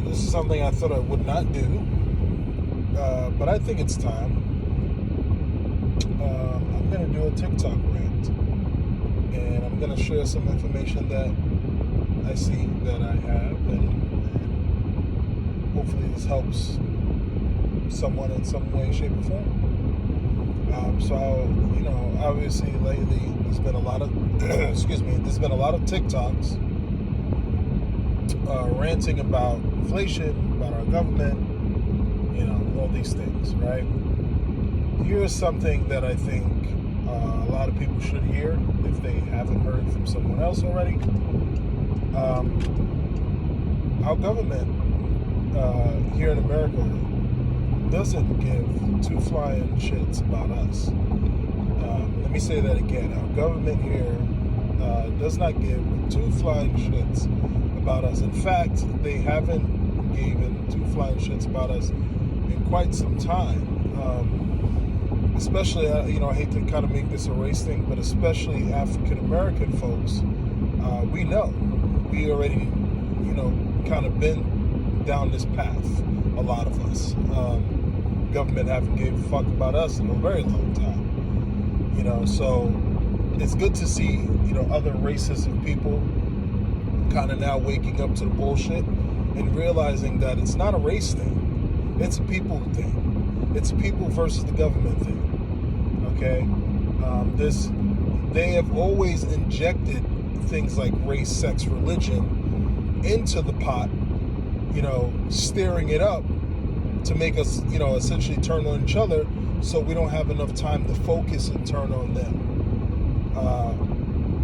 This is something I thought I would not do, but I think it's time. I'm going to do a TikTok rant, and I'm going to share some information that I see, that I have, and hopefully this helps someone in some way, shape, or form. Obviously lately there's been a lot of, there's been a lot of TikToks ranting about inflation, about our government, all these things, right? Here's something that I think a lot of people should hear if they haven't heard from someone else already. Our government here in America doesn't give two flying shits about us. Let me say that again. Our government here does not give two flying shits about us. In fact, they haven't given two flying shits about us in quite some time. Especially, I hate to kind of make this a race thing, but especially African American folks, we we already, kind of been down this path. A lot of us, government haven't gave a fuck about us in a very long time. So it's good to see, other races of people kind of now waking up to the bullshit and realizing that it's not a race thing. It's a people thing. It's people versus the government thing. Okay? They have always injected things like race, sex, religion into the pot, stirring it up to make us, essentially turn on each other, so we don't have enough time to focus and turn on them.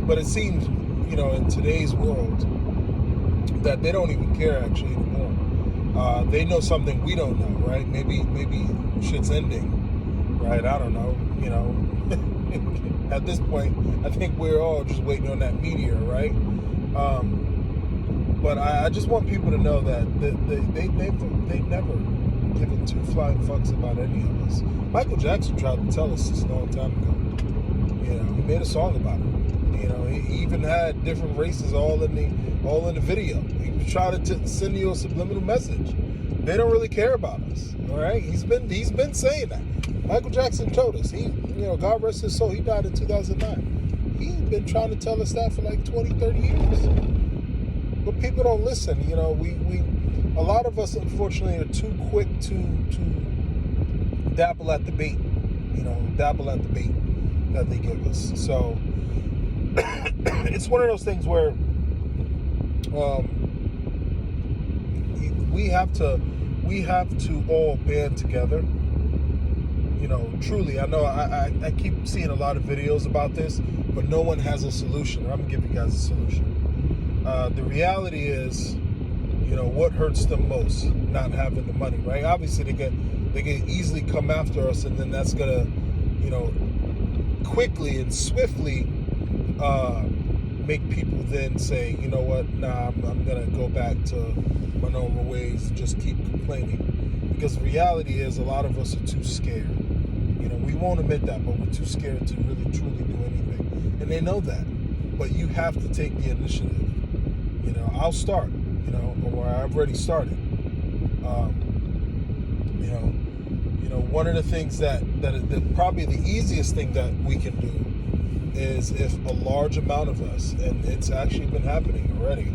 But it seems, in today's world, that they don't even care actually anymore. They know something we don't know, right? Maybe shit's ending, right? I don't know, At this point, I think we're all just waiting on that meteor, right? But I just want people to know that they've never given two flying fucks about any of us. Michael Jackson tried to tell us this a long time ago. He made a song about it. He even had different races all in the video. He was trying to send you a subliminal message. They don't really care about us. All right, he's been saying that. Michael Jackson told us. God rest his soul. He died in 2009. He's been trying to tell us that for like 20, 30 years. But people don't listen. A lot of us, unfortunately, are too quick to dabble at the bait. Dabble at the bait that they give us. So it's one of those things where we have to all band together. Truly, I know I keep seeing a lot of videos about this, but no one has a solution. I'm gonna give you guys a solution. The reality is, what hurts them most? Not having the money, right? Obviously, they can easily come after us, and then that's gonna, quickly and swiftly make people then say, you know what? Nah, I'm gonna go back to my normal ways and just keep complaining. Because the reality is, a lot of us are too scared. We won't admit that, but we're too scared to really, truly do anything. And they know that. But you have to take the initiative. I'll start, or I've already started. One of the things that probably the easiest thing that we can do is if a large amount of us, and it's actually been happening already,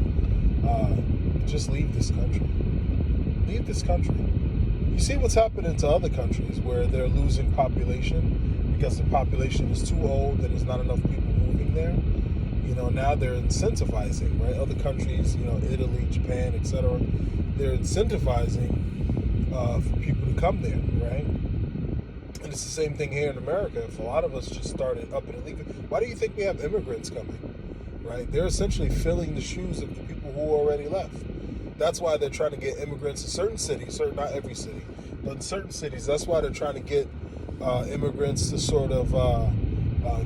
just leave this country. Leave this country. You see what's happening to other countries where they're losing population because the population is too old and there's not enough people moving there. Now they're incentivizing, right? Other countries, Italy, Japan, etc. They're incentivizing for people to come there, right? And it's the same thing here in America. If a lot of us just started up and leaving, why do you think we have immigrants coming, right? They're essentially filling the shoes of the people who already left. That's why they're trying to get immigrants in certain cities, not every city, but in certain cities. That's why they're trying to get immigrants to sort of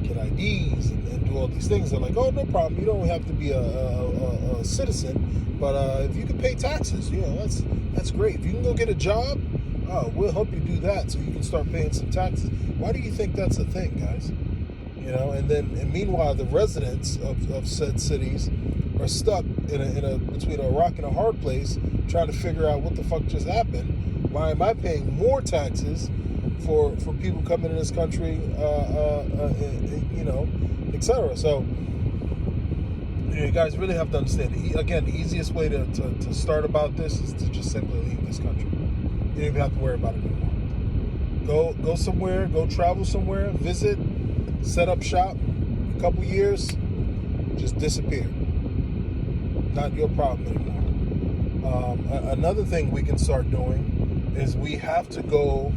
get IDs and do all these things. They're like, oh, no problem. You don't have to be a citizen, but if you can pay taxes, that's great. If you can go get a job, we'll help you do that so you can start paying some taxes. Why do you think that's a thing, guys? And meanwhile, the residents of said cities are stuck in a between a rock and a hard place, trying to figure out what the fuck just happened. Why am I paying more taxes for people coming in this country, etc. So you guys really have to understand. Again, the easiest way to start about this is to just simply leave this country. You don't even have to worry about it anymore. Go somewhere, go travel somewhere, visit, set up shop. A couple years, just disappear. Not your problem anymore. Another thing we can start doing is we have to go.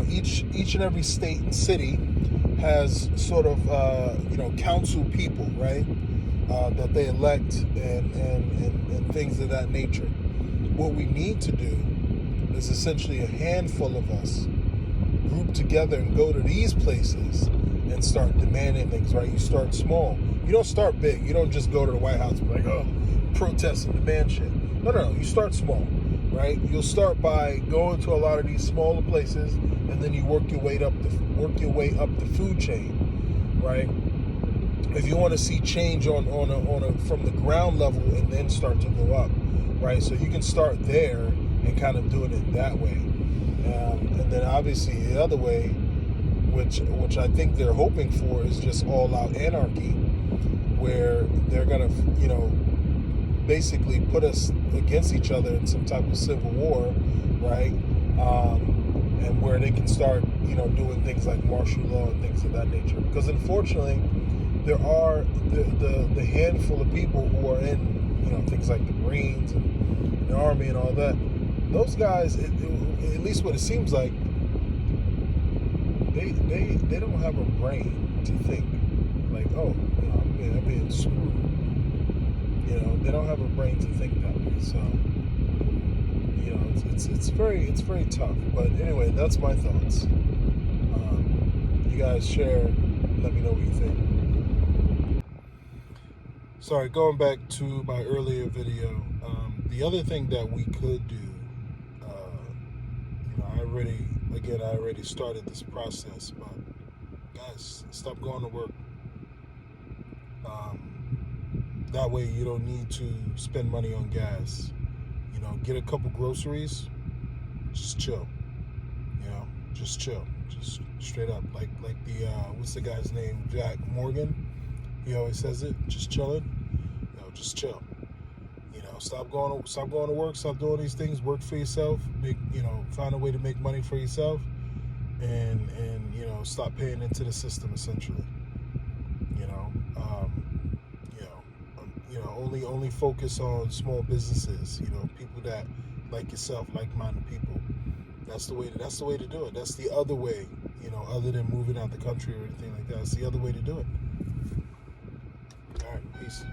Each and every state and city has sort of council people, right? That they elect and things of that nature. What we need to do is essentially a handful of us group together and go to these places and start demanding things, right? You start small. You don't start big. You don't just go to the White House and be like, oh, protest and demand shit. No. You start small, right? You'll start by going to a lot of these smaller places, and then you work your way up the food chain, right? If you want to see change on from the ground level and then start to go up, right? So you can start there and kind of doing it that way, and then obviously the other way, which I think they're hoping for, is just all out anarchy, where they're gonna basically put us against each other in some type of civil war, right? And where they can start doing things like martial law and things of that nature. Because unfortunately, there are the handful of people who are in things like the Marines and the Army and all that. Those guys, at least what it seems like, they don't have a brain to think like, oh, I'm being screwed. They don't have a brain to think that way. So it's very tough. But anyway, that's my thoughts. You guys share. Let me know what you think. Sorry, going back to my earlier video. The other thing that we could do, I already started this process, but guys, stop going to work. That way you don't need to spend money on gas. Get a couple groceries, just chill. Just chill. Just straight up. Like the what's the guy's name? Jack Morgan. He always says it. Just chilling. Just chill. Stop going to work. Stop doing these things. Work for yourself. Find a way to make money for yourself, and stop paying into the system essentially. Only focus on small businesses. People that like yourself, like-minded people. That's the way to do it. That's the other way. Other than moving out the country or anything like that. It's the other way to do it. All right, peace.